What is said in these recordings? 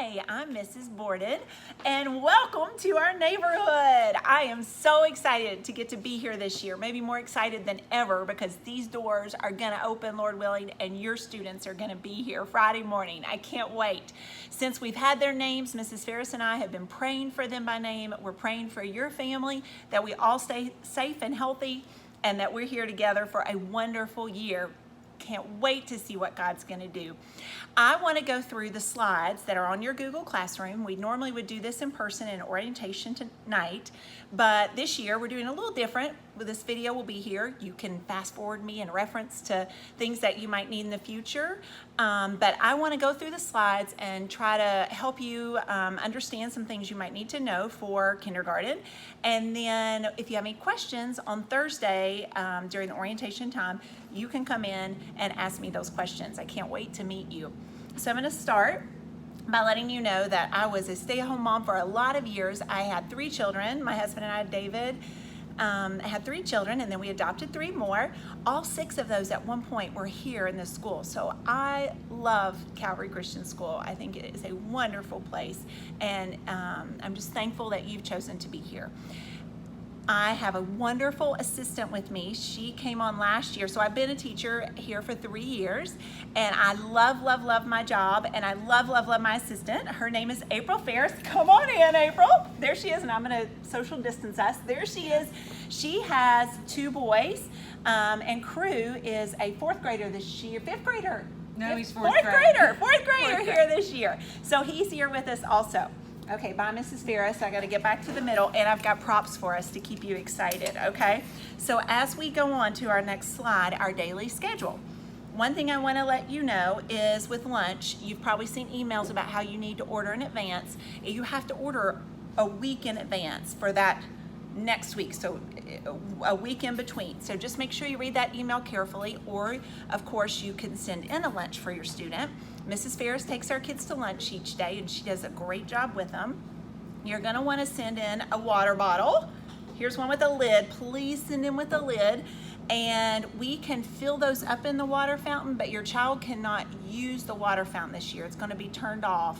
Hi, I'm Mrs. Borden, and welcome to our neighborhood. I am so excited to get to be here this year, maybe more excited than ever because these doors are going to open, Lord willing, and your students are going to be here Friday morning. I can't wait. Since we've had their names, Mrs. Ferris and I have been praying for them by name. We're praying for your family, that we all stay safe and healthy, and that we're here together for a wonderful year. Can't wait to see what God's going to do. I want to go through the slides that are on your Google Classroom. We normally would do this in person in orientation tonight, but this year we're doing a little different. This video will be here. You can fast forward me in reference to things that you might need in the future, but I want to go through the slides and try to help you understand some things you might need to know for kindergarten. And then if you have any questions on Thursday during the orientation time, you can come in and ask me those questions. I can't wait to meet you. So I'm going to start by letting you know that I was a stay-at-home mom for a lot of years. I had 3 children. My husband and I, David, had 3 children, and then we adopted 3 more. All 6 of those at one point were here in this school. So I love Calvary Christian School. I think it is a wonderful place, and I'm just thankful that you've chosen to be here. I have a wonderful assistant with me. She came on last year. So I've been a teacher here for 3 years, and I love, love, love my job, and I love, love, love my assistant. Her name is April Ferris. Come on in, April. There she is, and I'm gonna social distance us. There she is. She has 2 boys, and Crew is a 4th grader this year, 5th grader. No, he's 4th grader. 4th grader here this year. So he's here with us also. Okay, bye, Mrs. Ferris. I got to get back to the middle, and I've got props for us to keep you excited, okay? So as we go on to our next slide, our daily schedule. One thing I want to let you know is with lunch, you've probably seen emails about how you need to order in advance. You have to order a week in advance for that next week, so a week in between. So just make sure you read that email carefully, or of course you can send in a lunch for your student. Mrs. Ferris takes our kids to lunch each day, and she does a great job with them. You're gonna wanna send in a water bottle. Here's one with a lid. Please send in with a lid. And we can fill those up in the water fountain, but your child cannot use the water fountain this year. It's gonna be turned off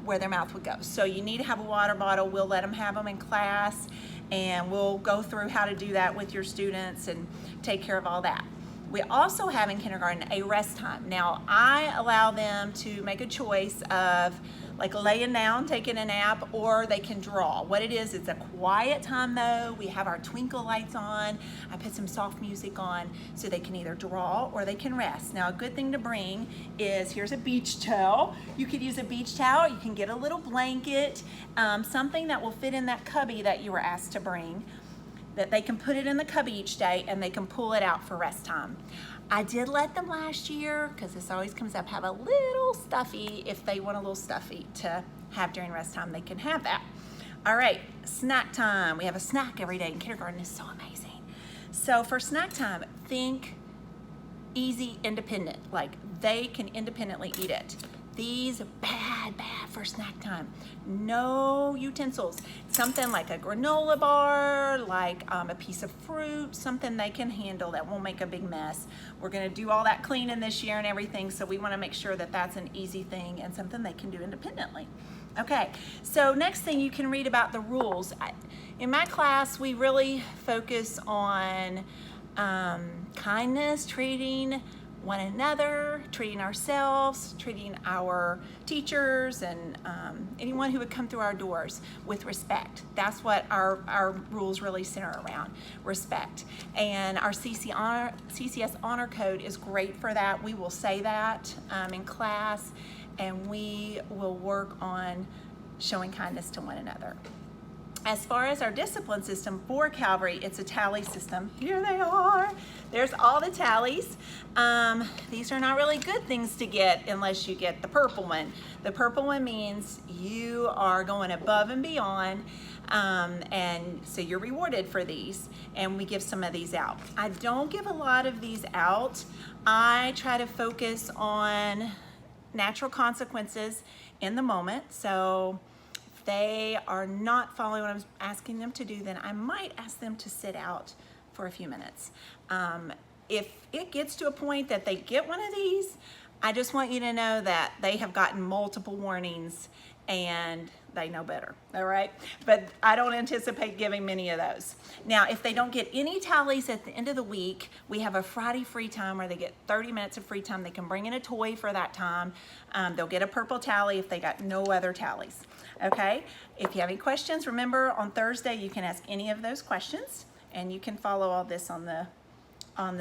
where their mouth would go. So you need to have a water bottle. We'll let them have them in class, and we'll go through how to do that with your students and take care of all that. We also have in kindergarten a rest time. Now, I allow them to make a choice of like laying down, taking a nap, or they can draw. What it is, it's a quiet time though. We have our twinkle lights on. I put some soft music on so they can either draw or they can rest. Now, a good thing to bring is, here's a beach towel. You could use a beach towel. You can get a little blanket, something that will fit in that cubby that you were asked to bring, that they can put it in the cubby each day and they can pull it out for rest time. I did let them last year, because this always comes up, have a little stuffy. If they want a little stuffy to have during rest time, they can have that. All right, snack time. We have a snack every day in kindergarten. It's so amazing. So for snack time, think easy, independent, like they can independently eat it. These bad for snack time. No utensils. Something like a granola bar, like a piece of fruit, something they can handle that won't make a big mess. We're gonna do all that cleaning this year and everything, so we wanna make sure that that's an easy thing and something they can do independently. Okay, so next thing you can read about the rules. In my class, we really focus on kindness, treating one another, treating ourselves, treating our teachers, and anyone who would come through our doors with respect. That's what our rules really center around, respect. And our CCS Honor Code is great for that. We will say that in class, and we will work on showing kindness to one another. As far as our discipline system for Calvary, it's a tally system. Here they are. There's all the tallies. These are not really good things to get unless you get the purple one. The purple one means you are going above and beyond, and so you're rewarded for these, and we give some of these out. I don't give a lot of these out. I try to focus on natural consequences in the moment. So they are not following what I'm asking them to do, then I might ask them to sit out for a few minutes. If it gets to a point that they get one of these, I just want you to know that they have gotten multiple warnings and they know better, all right? But I don't anticipate giving many of those. Now, if they don't get any tallies at the end of the week, we have a Friday free time where they get 30 minutes of free time. They can bring in a toy for that time. They'll get a purple tally if they got no other tallies, okay? If you have any questions, remember on Thursday you can ask any of those questions, and you can follow all this on the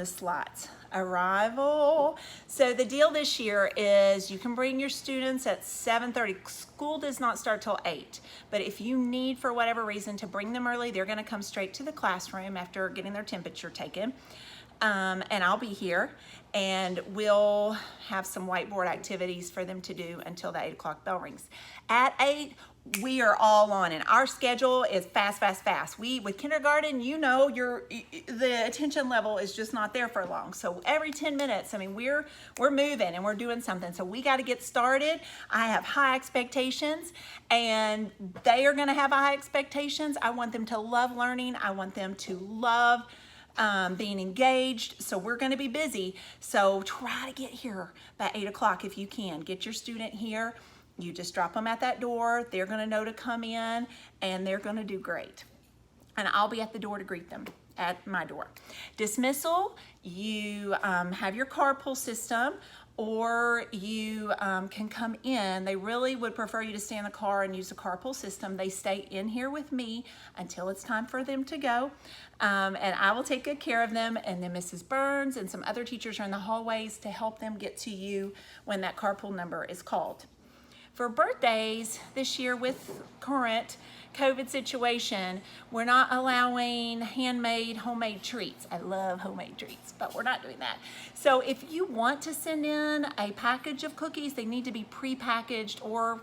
slides. Arrival. So the deal this year is you can bring your students at 7:30. School does not start till 8, but if you need for whatever reason to bring them early, they're going to come straight to the classroom after getting their temperature taken. And I'll be here, and we'll have some whiteboard activities for them to do until the 8 o'clock bell rings. At 8, we are all on, and our schedule is fast. With kindergarten, you know, the attention level is just not there for long. So every 10 minutes, I mean, we're moving and we're doing something. So we got to get started. I have high expectations, and they are going to have high expectations. I want them to love learning. I want them to love being engaged. So we're going to be busy. So try to get here by 8 o'clock if you can. Get your student here. You just drop them at that door. They're going to know to come in, and they're going to do great. And I'll be at the door to greet them, at my door. Dismissal, you have your carpool system, or you can come in. They really would prefer you to stay in the car and use the carpool system. They stay in here with me until it's time for them to go. And I will take good care of them. And then Mrs. Burns and some other teachers are in the hallways to help them get to you when that carpool number is called. For birthdays this year, with current COVID situation, we're not allowing handmade, homemade treats. I love homemade treats, but we're not doing that. So if you want to send in a package of cookies, they need to be pre-packaged, or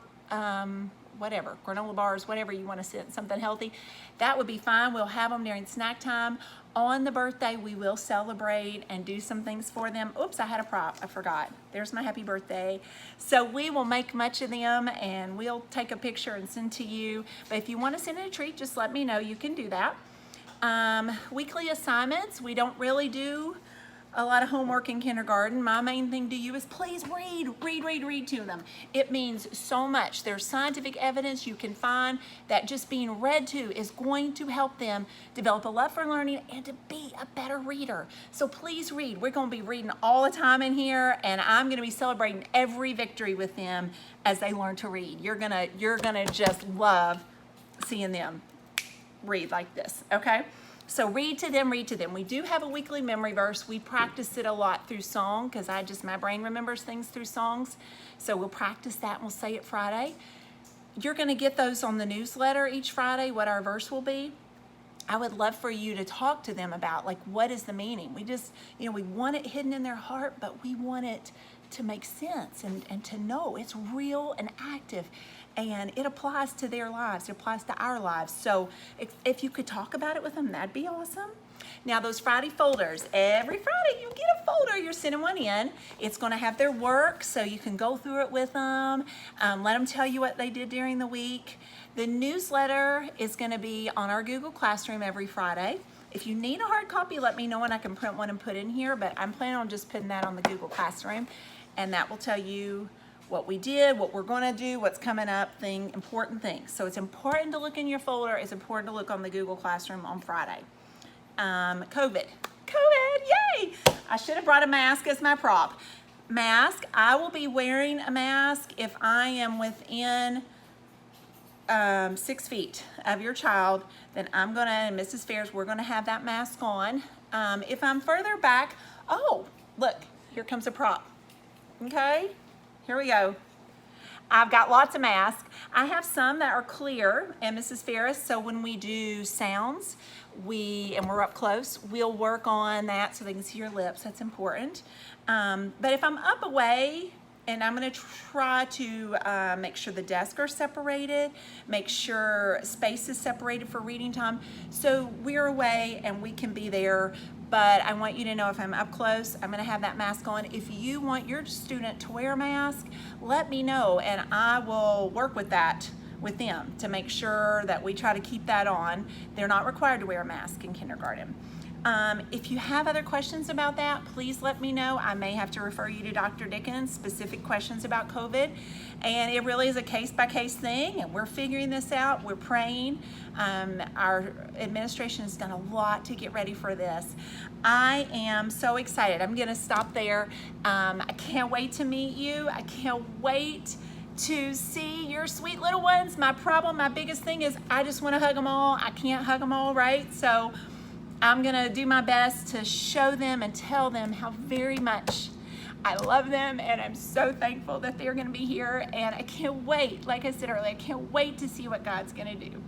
whatever, granola bars, whatever you want to send, something healthy. That would be fine. We'll have them during snack time. On the birthday, we will celebrate and do some things for them. Oops, I had a prop, I forgot. There's my happy birthday. So we will make much of them, and we'll take a picture and send to you. But if you want to send in a treat, just let me know. You can do that. Weekly assignments, we don't really do a lot of homework in kindergarten. My main thing to you is please read to them. It means so much. There's scientific evidence you can find that just being read to is going to help them develop a love for learning and to be a better reader. So please read. We're going to be reading all the time in here, and I'm going to be celebrating every victory with them as they learn to read. You're gonna just love seeing them read like this, okay? So read to them. We do have a weekly memory verse. We practice it a lot through song, because my brain remembers things through songs. So we'll practice that, and we'll say it Friday. You're gonna get those on the newsletter each Friday, what our verse will be. I would love for you to talk to them about, like, what is the meaning? We just, we want it hidden in their heart, but we want it to make sense and to know it's real and active. And it applies to their lives. It applies to our lives. So if you could talk about it with them, that'd be awesome. Now, those Friday folders, every Friday you get a folder. You're sending one in. It's going to have their work, so you can go through it with them. Let them tell you what they did during the week. The newsletter is going to be on our Google Classroom every Friday. If you need a hard copy, let me know, and I can print one and put in here. But I'm planning on just putting that on the Google Classroom, and that will tell you what we did, what we're going to do, what's coming up, important things. So it's important to look in your folder. It's important to look on the Google Classroom on Friday. COVID, yay! I should have brought a mask as my prop. Mask, I will be wearing a mask if I am within 6 feet of your child. Then I'm gonna, and Mrs. Fairs, we're gonna have that mask on. If I'm further back, oh, look, here comes a prop, okay? Here we go. I've got lots of masks. I have some that are clear, and Mrs. Ferris, so when we do sounds, and we're up close, we'll work on that so they can see your lips. That's important. But if I'm up away, and I'm gonna try to make sure the desks are separated, make sure space is separated for reading time, so we're away and we can be there. But I want you to know if I'm up close, I'm gonna have that mask on. If you want your student to wear a mask, let me know, and I will work with that with them to make sure that we try to keep that on. They're not required to wear a mask in kindergarten. If you have other questions about that, please let me know. I may have to refer you to Dr. Dickens, specific questions about COVID. And it really is a case-by-case thing, and we're figuring this out. We're praying. Our administration has done a lot to get ready for this. I am so excited. I'm going to stop there. I can't wait to meet you. I can't wait to see your sweet little ones. My biggest thing is I just want to hug them all. I can't hug them all, right? So I'm gonna do my best to show them and tell them how very much I love them, and I'm so thankful that they're gonna be here, and I can't wait, like I said earlier, I can't wait to see what God's gonna do.